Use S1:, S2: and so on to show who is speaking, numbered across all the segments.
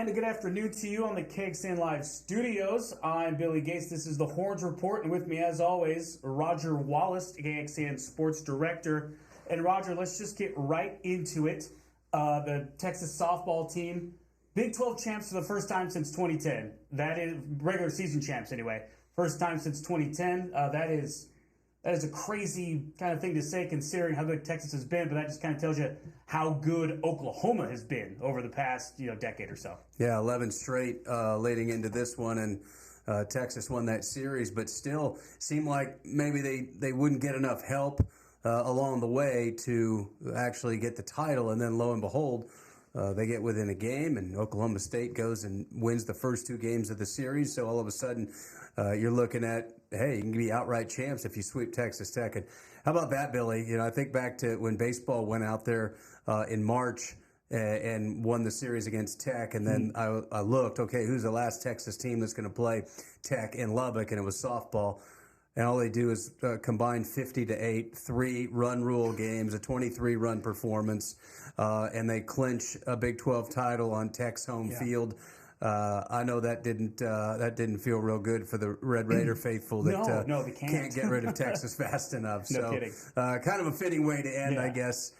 S1: And a good afternoon to you on the KXAN Live studios. I'm Billy Gates. This is the Horns Report, and with me, as always, Roger Wallace, KXAN Sports Director. And Roger, let's just get right into it. The Texas softball team, Big 12 champs for the first time since 2010. That is regular season champs, anyway. First time since 2010. That is a crazy kind of thing to say considering how good Texas has been, but that just kind of tells you how good Oklahoma has been over the past decade or so.
S2: Yeah, 11 straight leading into this one, and Texas won that series, but still seemed like maybe they wouldn't get enough help along the way to actually get the title, and then lo and behold, they get within a game, and Oklahoma State goes and wins the first two games of the series. So all of a sudden, you're looking at, hey, you can be outright champs if you sweep Texas Tech. And how about that, Billy? I think back to when baseball went out there in March and won the series against Tech, and then I looked, okay, who's the last Texas team that's going to play Tech in Lubbock? And it was softball. And all they do is combine 50-8, 3-run rule games, a 23-run performance, and they clinch a Big 12 title on Tech's home field. I know that didn't feel real good for the Red Raider faithful that
S1: no, they
S2: can't get rid of Texas fast enough.
S1: No
S2: so,
S1: kidding.
S2: Kind of a fitting way to end, I guess,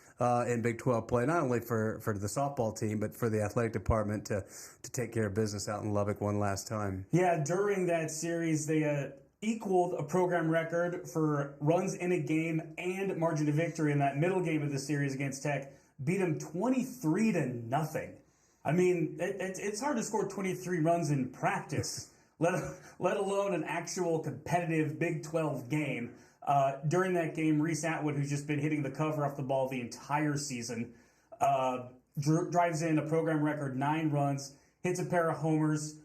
S2: in Big 12 play, not only for the softball team, but for the athletic department to take care of business out in Lubbock one last time.
S1: Yeah, during that series, they equaled a program record for runs in a game and margin of victory in that middle game of the series against Tech. Beat them 23-0. I mean, it's hard to score 23 runs in practice, let alone an actual competitive Big 12 game. During that game, Reese Atwood, who's just been hitting the cover off the ball the entire season, drives in a program record 9 runs, hits a pair of homers.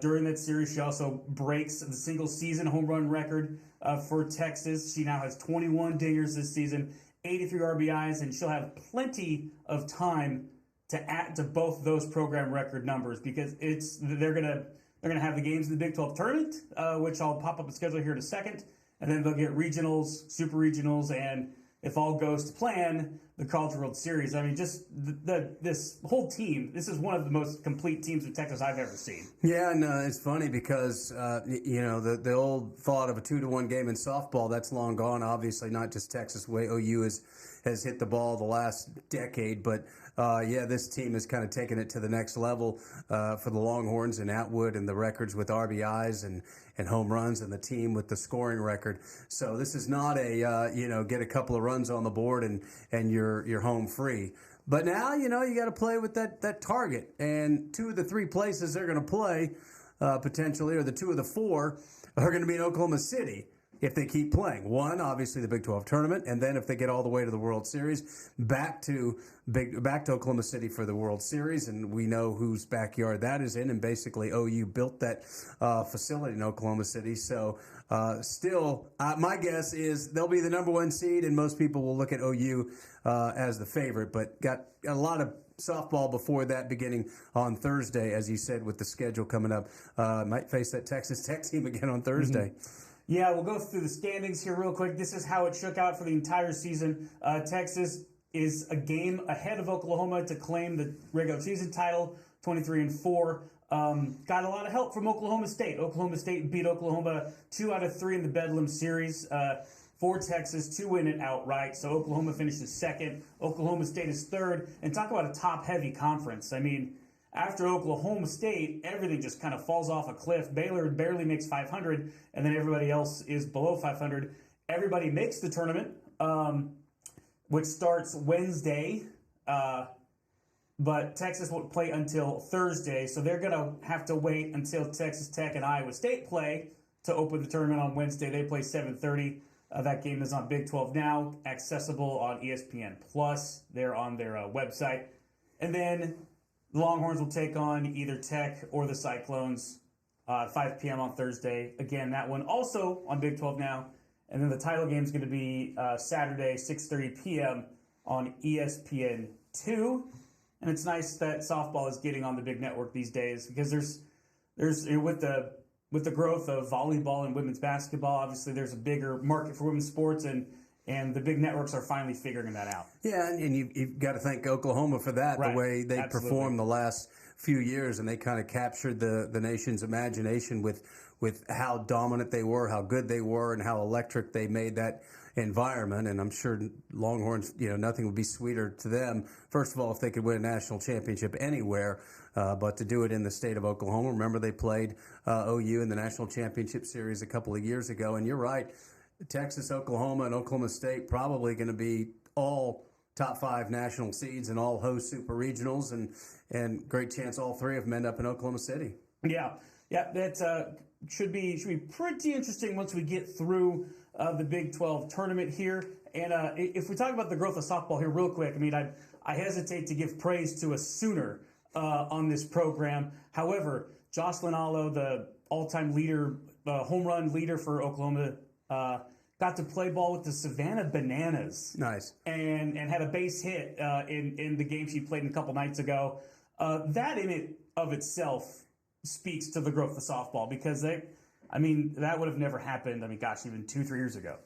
S1: During that series, she also breaks the single-season home run record for Texas. She now has 21 dingers this season, 83 RBIs, and she'll have plenty of time to add to both those program record numbers because they're gonna have the games in the Big 12 tournament, which I'll pop up a schedule here in a second, and then they'll get regionals, super regionals, and if all goes to plan, the College World Series. I mean, just this whole team, this is one of the most complete teams of Texas I've ever seen.
S2: Yeah, and it's funny because, the old thought of a 2-1 game in softball, that's long gone. Obviously, not just Texas, the way OU has hit the ball the last decade, but this team has kind of taken it to the next level for the Longhorns and Atwood and the records with RBIs and home runs and the team with the scoring record. So this is not a, get a couple of runs on the board and you're home free. But now, you got to play with that target. And 2 of the 3 places they're going to play potentially, or the 2 of the 4, are going to be in Oklahoma City if they keep playing. One, obviously the Big 12 tournament, and then if they get all the way to the World Series, back to Oklahoma City for the World Series, and we know whose backyard that is in, and basically OU built that facility in Oklahoma City. So still, my guess is they'll be the number 1 seed, and most people will look at OU as the favorite, but got a lot of softball before that beginning on Thursday, as you said, with the schedule coming up. Might face that Texas Tech team again on Thursday.
S1: Mm-hmm. Yeah, we'll go through the standings here real quick. This is how it shook out for the entire season. Texas is a game ahead of Oklahoma to claim the regular season title, 23-4. Got a lot of help from Oklahoma State. Oklahoma State beat Oklahoma 2 out of 3 in the Bedlam series for Texas to win it outright. So Oklahoma finishes second. Oklahoma State is third. And talk about a top-heavy conference. I mean, after Oklahoma State, everything just kind of falls off a cliff. Baylor barely makes 500, and then everybody else is below 500. Everybody makes the tournament, which starts Wednesday, but Texas won't play until Thursday, so they're going to have to wait until Texas Tech and Iowa State play to open the tournament on Wednesday. They play 7:30. That game is on Big 12 Now, accessible on ESPN+. They're on their website. And then the Longhorns will take on either Tech or the Cyclones, 5 p.m. on Thursday. Again, that one also on Big 12 Now. And then the title game is going to be Saturday, 6:30 p.m. on ESPN2. And it's nice that softball is getting on the big network these days because there's with the growth of volleyball and women's basketball, obviously there's a bigger market for women's sports, and the big networks are finally figuring that out.
S2: Yeah, and you've got to thank Oklahoma for that,
S1: right.
S2: The way they
S1: Absolutely.
S2: performed the last few years, and they kind of captured the nation's imagination with how dominant they were, how good they were, and how electric they made that environment. And I'm sure Longhorns, nothing would be sweeter to them. First of all, if they could win a national championship anywhere, but to do it in the state of Oklahoma. Remember, they played OU in the national championship series a couple of years ago. And you're right, Texas, Oklahoma, and Oklahoma State probably going to be all top 5 national seeds and all host super regionals, and great chance all 3 of them end up in Oklahoma City.
S1: Yeah, that should be pretty interesting once we get through the Big 12 tournament here. And if we talk about the growth of softball here real quick, I mean, I hesitate to give praise to a Sooner on this program. However, Jocelyn Allo, the all-time leader, home run leader for Oklahoma, got to play ball with the Savannah Bananas.
S2: Nice.
S1: And had a base hit in the game she played a couple nights ago. That in it of itself speaks to the growth of softball, because that would have never happened, even 2-3 years ago.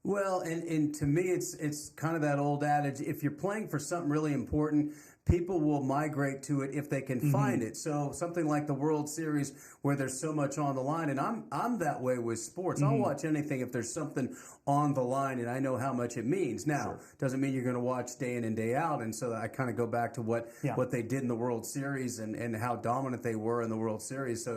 S2: Well, and to me, it's kind of that old adage, if you're playing for something really important, people will migrate to it if they can find it. So something like the World Series, where there's so much on the line, and I'm that way with sports. I'll watch anything if there's something on the line and I know how much it means. Now, doesn't mean you're going to watch day in and day out, and so I kind of go back to what they did in the World Series and how dominant they were in the World Series. So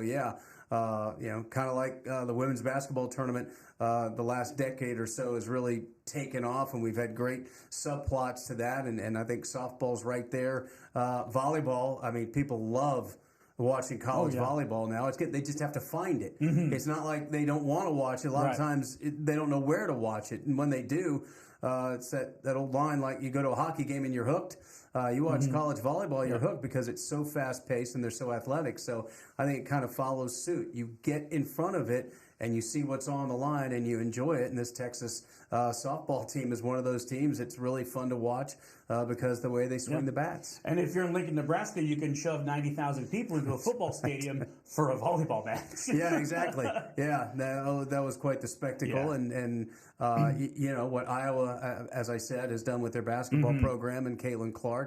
S2: kind of like the women's basketball tournament, the last decade or so has really taken off, and we've had great subplots to that, and I think softball's right there. Volleyball, people love watching college volleyball now. They just have to find it. It's not like they don't want to watch it. A lot of times they don't know where to watch it, and when they do, it's that old line, like you go to a hockey game and you're hooked. You watch college volleyball, you're hooked because it's so fast-paced and they're so athletic. So I think it kind of follows suit. You get in front of it and you see what's on the line and you enjoy it. And this Texas softball team is one of those teams. It's really fun to watch because the way they swing the bats.
S1: And if you're in Lincoln, Nebraska, you can shove 90,000 people into a football stadium for a volleyball match.
S2: Yeah, exactly. Yeah, that was quite the spectacle. And what Iowa, as I said, has done with their basketball program and Caitlin Clark.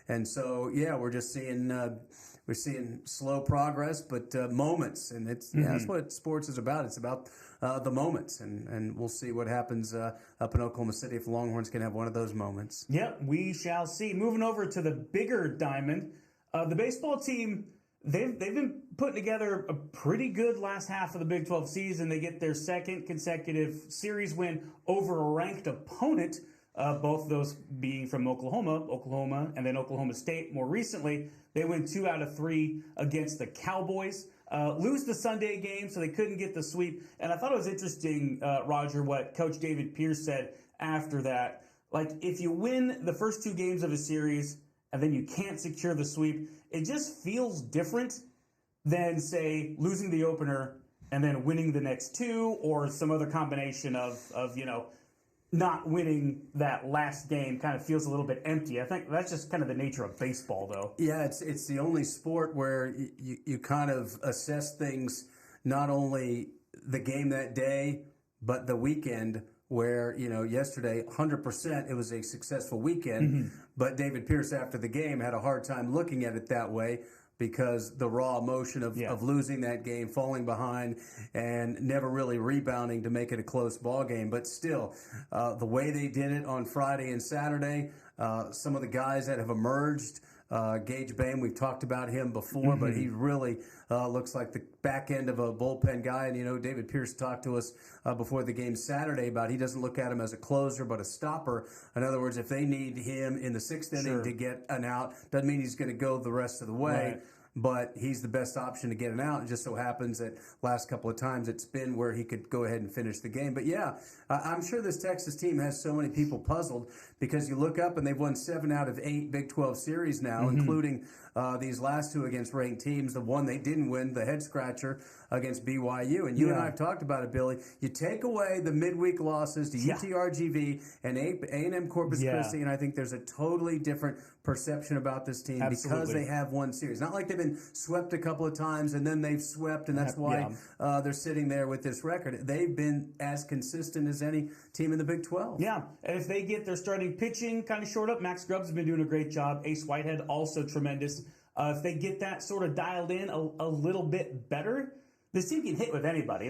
S2: And so, we're just seeing we're seeing slow progress, but moments. And that's what sports is about. It's about the moments. And we'll see what happens up in Oklahoma City if the Longhorns can have one of those moments.
S1: Yeah, we shall see. Moving over to the bigger diamond, the baseball team, they've been putting together a pretty good last half of the Big 12 season. They get their second consecutive series win over a ranked opponent, both those being from Oklahoma, and then Oklahoma State more recently. They win 2 out of 3 against the Cowboys. Lose the Sunday game, so they couldn't get the sweep. And I thought it was interesting, Roger, what Coach David Pierce said after that. Like, if you win the first 2 games of a series and then you can't secure the sweep, it just feels different than, say, losing the opener and then winning the next 2, or some other combination of not winning that last game. Kind of feels a little bit empty. I think that's just kind of the nature of baseball, though.
S2: Yeah, it's the only sport where you kind of assess things, not only the game that day, but the weekend, where, yesterday, 100%, it was a successful weekend. But David Pierce, after the game, had a hard time looking at it that way, because the raw emotion of losing that game, falling behind, and never really rebounding to make it a close ball game. But still, the way they did it on Friday and Saturday, some of the guys that have emerged, Gage Bain, we've talked about him before, but he really looks like the back end of a bullpen guy. And, David Pierce talked to us before the game Saturday about he doesn't look at him as a closer, but a stopper. In other words, if they need him in the 6th inning to get an out, doesn't mean he's going to go the rest of the way. Right. But he's the best option to get an out. It just so happens that last couple of times it's been where he could go ahead and finish the game. But I'm sure this Texas team has so many people puzzled, because you look up and they've won 7 out of 8 Big 12 series now, including these last 2 against ranked teams. The one they didn't win, the head scratcher against BYU. And you and I have talked about it, Billy. You take away the midweek losses to UTRGV and A&M Corpus Christi, and I think there's a totally different perception about this team because they have won series. Not like they've been swept a couple of times and then they've swept, and that's why they're sitting there with this record. They've been as consistent as any team in the Big 12.
S1: Yeah, and if they get their starting pitching kind of short up, Max Grubbs has been doing a great job. Ace Whitehead also tremendous. If they get that sort of dialed in a little bit better, this team can hit with anybody.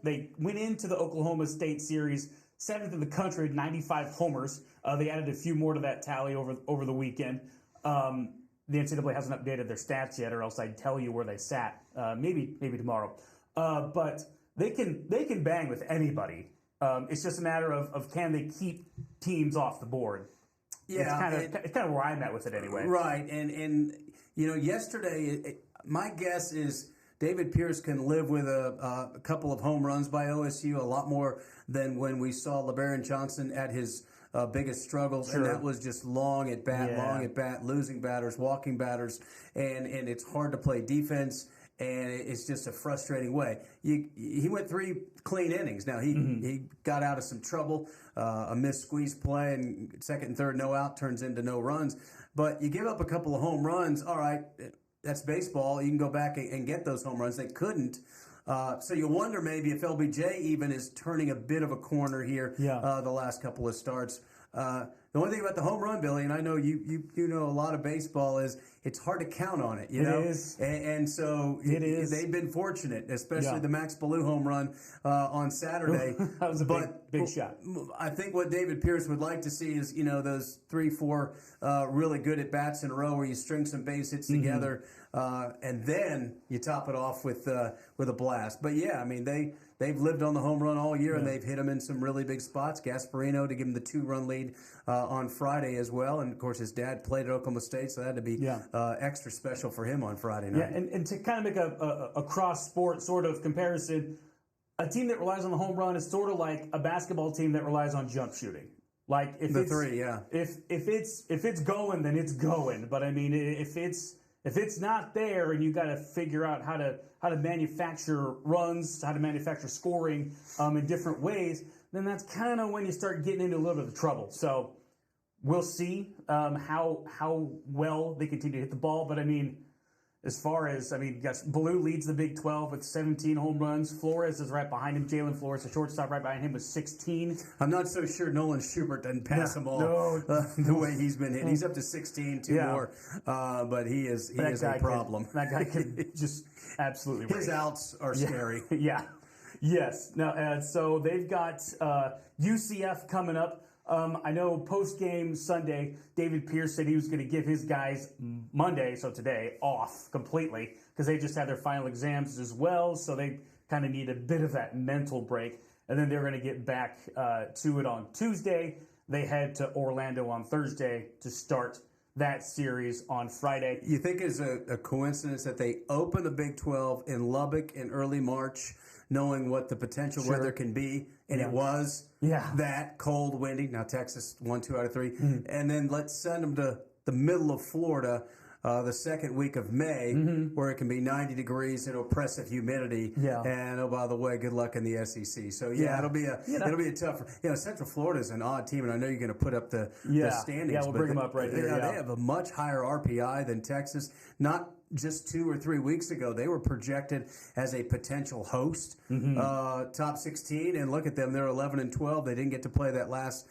S1: They went into the Oklahoma State series 7th in the country, 95 homers. They added a few more to that tally over the weekend. The NCAA hasn't updated their stats yet, or else I'd tell you where they sat. Maybe tomorrow. But they can bang with anybody. It's just a matter of can they keep teams off the board.
S2: Yeah,
S1: it's kind of where I'm at with it anyway.
S2: Right, and yesterday, my guess is David Pierce can live with a couple of home runs by OSU, a lot more than when we saw LeBaron Johnson at his biggest struggles,
S1: Sure.
S2: and that was just long at bat, losing batters, walking batters, and it's hard to play defense. And it's just a frustrating way. He went 3 clean innings. Now, he got out of some trouble. A missed squeeze play, and second and third no out turns into no runs. But you give up a couple of home runs, all right, that's baseball. You can go back and get those home runs. They couldn't. So you wonder maybe if LBJ even is turning a bit of a corner here the last couple of starts. The only thing about the home run, Billy, and I know you know a lot of baseball, is it's hard to count on it. You know?
S1: It is.
S2: And so they've been fortunate, especially the Max Ballou home run on Saturday.
S1: That was a big shot.
S2: I think what David Pierce would like to see is, those 3-4 really good at bats in a row where you string some base hits together, and then you top it off with a blast. But yeah, I mean they've lived on the home run all year, and they've hit them in some really big spots. Gasparino to give them the 2-run lead on Friday as well, and of course his dad played at Oklahoma State, so that had to be extra special for him on Friday night.
S1: Yeah, and to kind of make a cross-sport sort of comparison, a team that relies on the home run is sort of like a basketball team that relies on jump shooting. Like if it's going, then it's going. But I mean, if it's not there, and you got to figure out how to manufacture runs, how to manufacture scoring in different ways, then that's kind of when you start getting into a little bit of trouble. So we'll see how well they continue to hit the ball. But I mean, as far as, Ballou leads the Big 12 with 17 home runs. Flores is right behind him. Jalen Flores, the shortstop, right behind him with 16.
S2: I'm not so sure Nolan Schubert doesn't pass them all the way he's been hit. He's up to 16, two more, but he is a problem.
S1: That guy can just absolutely
S2: His outs are scary.
S1: Yeah. Yes. Now, so they've got UCF coming up. I know post-game Sunday, David Pierce said he was going to give his guys Monday, so today, off completely because they just had their final exams as well, so they kind of need a bit of that mental break. And then they're going to get back to it on Tuesday. They head to Orlando on Thursday to start that series on Friday.
S2: You think it's a coincidence that they open the Big 12 in Lubbock in early March, knowing what the potential weather can be, and it was that cold, windy. Now Texas won 2 out of 3, and then let's send them to the middle of Florida the second week of May, where it can be 90 degrees and oppressive humidity. And oh, by the way, good luck in the SEC. So it'll be a tough. Central Florida is an odd team, and I know you're going to put up the standings.
S1: Yeah, we'll bring them up right here.
S2: They have a much higher RPI than Texas. Not just 2 or 3 weeks ago, they were projected as a potential host, top 16, and look at them. They're 11-12. They didn't get to play that last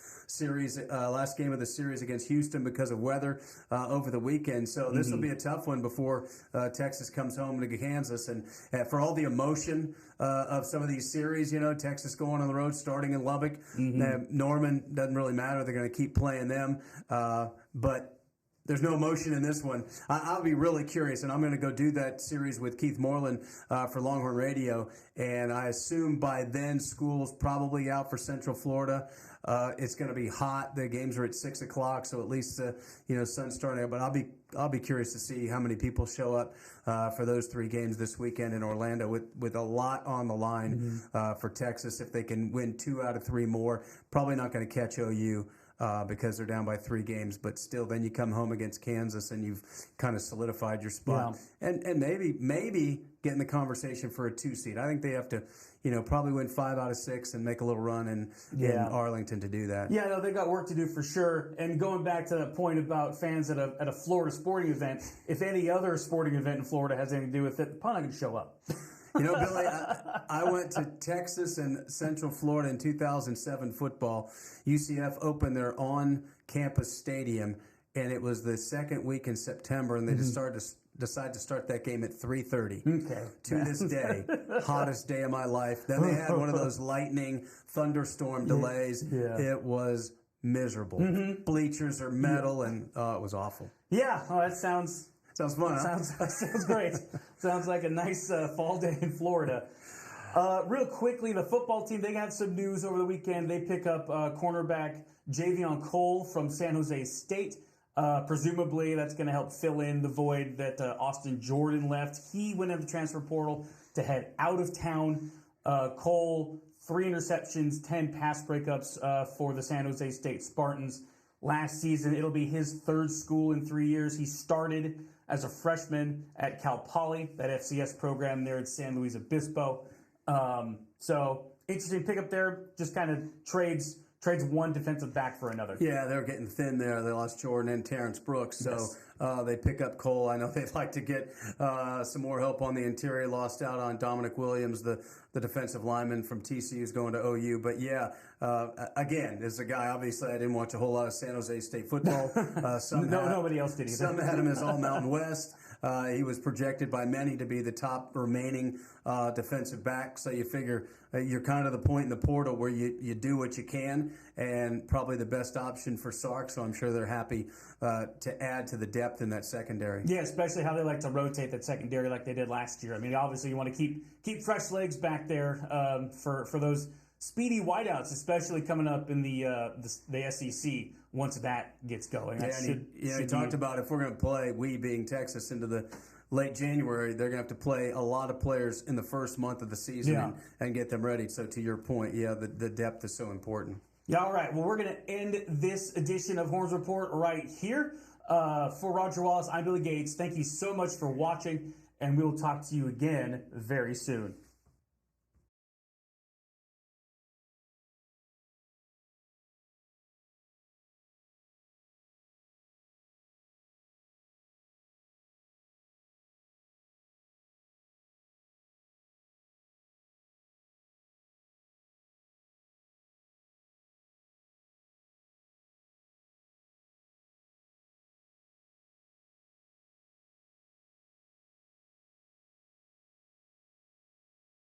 S2: game of the series against Houston because of weather over the weekend. So this will be a tough one before Texas comes home to Kansas. And for all the emotion of some of these series, Texas going on the road, starting in Lubbock. Norman, doesn't really matter. They're going to keep playing them. But there's no emotion in this one. I'll be really curious, and I'm going to go do that series with Keith Moreland for Longhorn Radio, and I assume by then school's probably out for Central Florida. It's going to be hot. The games are at 6 o'clock, so at least sun's starting out. But I'll be curious to see how many people show up for those 3 games this weekend in Orlando with a lot on the line for Texas. If they can win 2 out of 3 more, probably not going to catch OU. Because they're down by 3 games, but still, then you come home against Kansas and you've kind of solidified your spot, and maybe get in the conversation for a 2 seed. I think they have to, probably win 5 out of 6 and make a little run in Arlington to do that. Yeah,
S1: no, they've got work to do for sure. And going back to that point about fans at a Florida sporting event, if any other sporting event in Florida has anything to do with it, probably not going to show up.
S2: Billy, I went to Texas and Central Florida in 2007 football. UCF opened their on-campus stadium, and it was the second week in September, and they just started decide to start that game at 3:30.
S1: Okay.
S2: To this day, hottest day of my life. Then they had one of those lightning thunderstorm delays.
S1: Yeah.
S2: It was miserable. Bleachers are metal, and it was awful.
S1: Yeah, oh, that sounds
S2: fun, huh?
S1: sounds great. Sounds like a nice fall day in Florida. Real quickly, the football team, they got some news over the weekend. They pick up cornerback Javion Cole from San Jose State. Presumably, that's going to help fill in the void that Austin Jordan left. He went into the transfer portal to head out of town. Cole, 3 interceptions, 10 pass breakups for the San Jose State Spartans last season. It'll be his 3rd school in 3 years. He started as a freshman at Cal Poly, that FCS program there at San Luis Obispo. So interesting pickup there. Just kind of trades one defensive back for another.
S2: Yeah, they're getting thin there. They lost Jordan and Terrence Brooks, so
S1: Yes.
S2: they pick up Cole. I know they'd like to get some more help on the interior. Lost out on Dominic Williams, the defensive lineman from TCU, is going to OU. But yeah, again, as a guy, obviously I didn't watch a whole lot of San Jose State football.
S1: Nobody else did either.
S2: Some had him as All Mountain West. He was projected by many to be the top remaining defensive back. So you figure you're kind of the point in the portal where you do what you can, and probably the best option for Sark. So I'm sure they're happy to add to the depth in that secondary.
S1: Yeah, especially how they like to rotate that secondary like they did last year. I mean, obviously you want to keep fresh legs back there for those speedy wideouts, especially coming up in the SEC once that gets going.
S2: He talked about if we're going to play, we being Texas, into the late January, they're going to have to play a lot of players in the first month of the season and get them ready. So to your point, the depth is so important.
S1: Yeah, all right. Well, we're going to end this edition of Horns Report right here. For Roger Wallace, I'm Billy Gates. Thank you so much for watching, and we will talk to you again very soon.